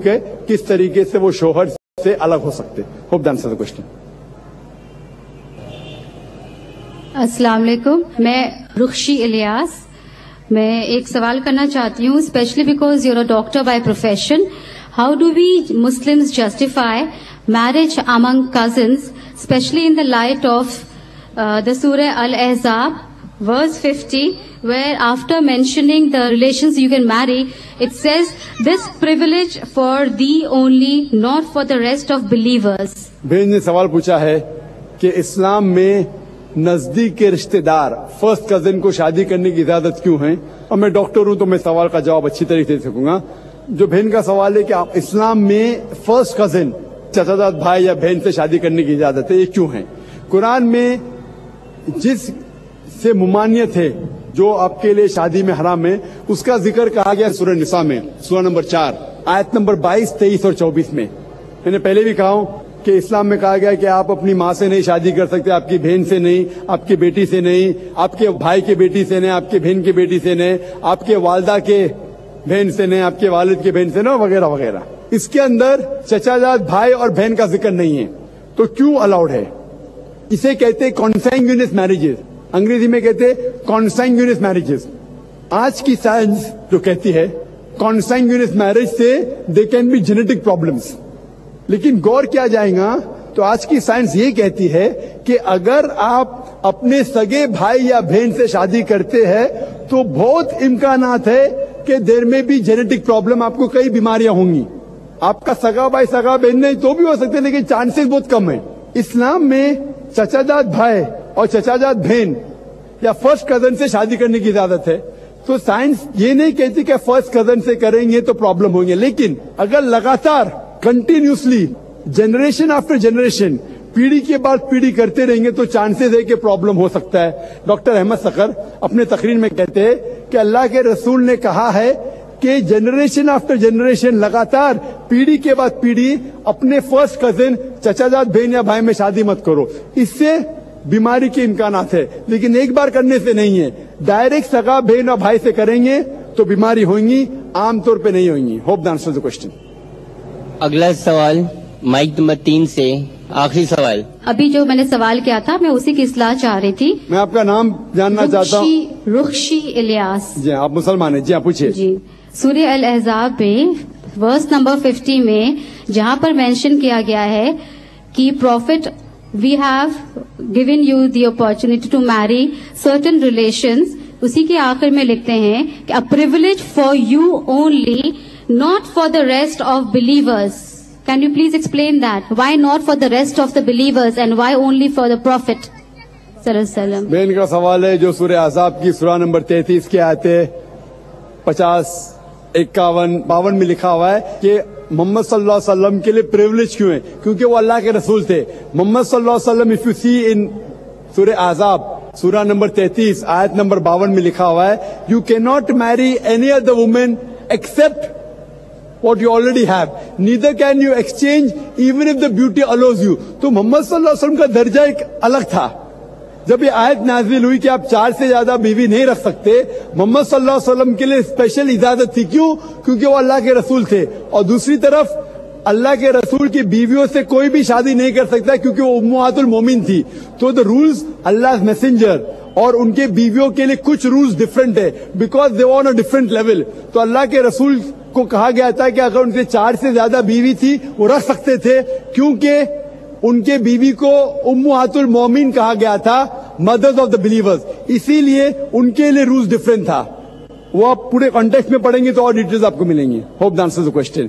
के किस तरीके से वो शोहर से अलग हो सकते। Hope that answers the question. अस्सलाम वालेकुम, मैं रुखशी इलियास। मैं एक सवाल करना चाहती हूँ, specially because you're a doctor by profession. How do we Muslims justify marriage among cousins, specially in the light of the Surah Al-Ahzab, verse 50, where after mentioning the relations you can marry, it says, this privilege for thee only, not for the rest of believers. बहन ने सवाल पूछा है कि इस्लाम में नजदीक के रिश्तेदार फर्स्ट कजिन को शादी करने की इजाजत क्यों है। और मैं डॉक्टर हूं तो मैं सवाल का जवाब अच्छी तरीके से दे सकूंगा। जो बहन का सवाल है कि आप इस्लाम में फर्स्ट कजिन चाचाजाद भाई या बहन से शादी करने की इजाजत है, ये क्यों है। कुरान में जिस से मुमानियत है, जो आपके लिए शादी में हराम है, उसका जिक्र कहा गया सूरह निसा में, सूरह नंबर 4 आयत नंबर 22, 23 और 24 में। मैंने पहले भी कहा हूं कि इस्लाम में कहा गया कि आप अपनी माँ से नहीं शादी कर सकते, आपकी बहन से नहीं, आपकी बेटी से नहीं, आपके भाई के बेटी से नहीं, आपके बहन की बेटी से नहीं, आपके वालदा के बहन से नहीं, आपके वालिद के बहन से नहीं, वगैरह वगैरह। इसके अंदर चचाजाद भाई और बहन का जिक्र नहीं है, तो क्यों अलाउड है। इसे कहते हैं कॉन्सैंग्यूनियस मैरिजेस, अंग्रेजी में कहते हैं कॉन्सैंग्यूनियस मैरिजेस। आज की साइंस जो कहती है कॉन्सैंग्यूनियस मैरिज से they can be genetic problems, लेकिन गौर किया जाएगा तो आज की साइंस ये कहती है कि अगर आप अपने सगे भाई या बहन से शादी करते हैं तो बहुत इम्कानात है कि देर में भी जेनेटिक प्रॉब्लम, आपको कई बीमारियां होंगी। आपका सगा भाई सगा बहन नहीं तो भी हो सकते, लेकिन चांसेस बहुत कम है। इस्लाम में चचाजाद भाई और चचाजाद बहन या फर्स्ट कजन से शादी करने की इजाजत है। तो साइंस ये नहीं कहती कि फर्स्ट कजन से करेंगे तो प्रॉब्लम होंगे, लेकिन अगर लगातार कंटिन्यूसली जनरेशन आफ्टर जनरेशन पीढ़ी के बाद पीढ़ी करते रहेंगे तो चांसेस है कि प्रॉब्लम हो सकता है। डॉक्टर अहमद सकर अपने तकरीर में कहते हैं कि अल्लाह के रसूल ने कहा है कि जनरेशन आफ्टर जनरेशन लगातार पीढ़ी के बाद पीढ़ी अपने फर्स्ट कजिन चचाजाद बहन या भाई में शादी मत करो, इससे बीमारी के इम्कानात है। लेकिन एक बार करने से नहीं है, डायरेक्ट सगा बहन और भाई से करेंगे तो बीमारी होंगी, आमतौर पे नहीं होंगी। Hope the answer the question. अगला सवाल माइक नंबर 3 से आखिरी सवाल। अभी जो मैंने सवाल किया था मैं उसी की इस्लाह चाह रही थी। मैं आपका नाम जानना चाहता हूँ। रुखशी इलियास। जी आप मुसलमान हैं? जी आप पूछिए। जी, सूरह अल अहज़ाब में वर्स नंबर 50 में जहाँ पर मेंशन किया गया है कि prophet we have given you the opportunity to marry certain relations, उसी के आखिर में लिखते हैं कि a privilege for you only, not for the rest of believers. Can you please explain that? Why not for the rest of the believers and why only for the Prophet? बहन का सवाल है जो सूरह अहज़ाब की सूरह नंबर 33 के आयते 50, 51, 52 में लिखा हुआ है कि मोहम्मद सल्लल्लाहु अलैहि वसल्लम के लिए प्रिविलेज क्यों है, क्योंकि वो अल्लाह के रसूल थे। मोहम्मद सल्लल्लाहु अलैहि वसल्लम, इफ यू सी इन सूरह अहज़ाब सूरह नंबर 33 आयत नंबर 52 में लिखा हुआ है, you cannot marry any other women except what you already have, neither can you exchange even if the beauty allows you। तो मोहम्मद सल्लल्लाहु अलैहि वसल्लम का दर्जा एक अलग था। जब ये आयत नाजिल हुई कि आप 4 से ज्यादा बीवी नहीं रख सकते, मोहम्मद सल्लल्लाहु अलैहि वसल्लम के लिए स्पेशल इजाजत थी। क्यों? क्योंकि वो अल्लाह के रसूल थे, और दूसरी तरफ अल्लाह के रसूल की बीवियों से कोई भी शादी नहीं कर सकता क्योंकि वो उम्महातुल मोमिन थी। तो द रूल्स अल्लाह मैसेंजर और उनके बीवियों के लिए कुछ रूल्स डिफरेंट है, because they were on a different level. तो अल्लाह के रसूल को कहा गया था कि अगर उनसे 4 से ज्यादा बीवी थी वो रख सकते थे, क्योंकि उनके बीवी को उम्महातुल मोमिन कहा गया था, मदर्स ऑफ द बिलीवर्स, इसीलिए उनके लिए रूल्स डिफरेंट था। वो आप पूरे कॉन्टेक्स्ट में पढ़ेंगे तो और डिटेल्स आपको मिलेंगी। Hope the answers the question.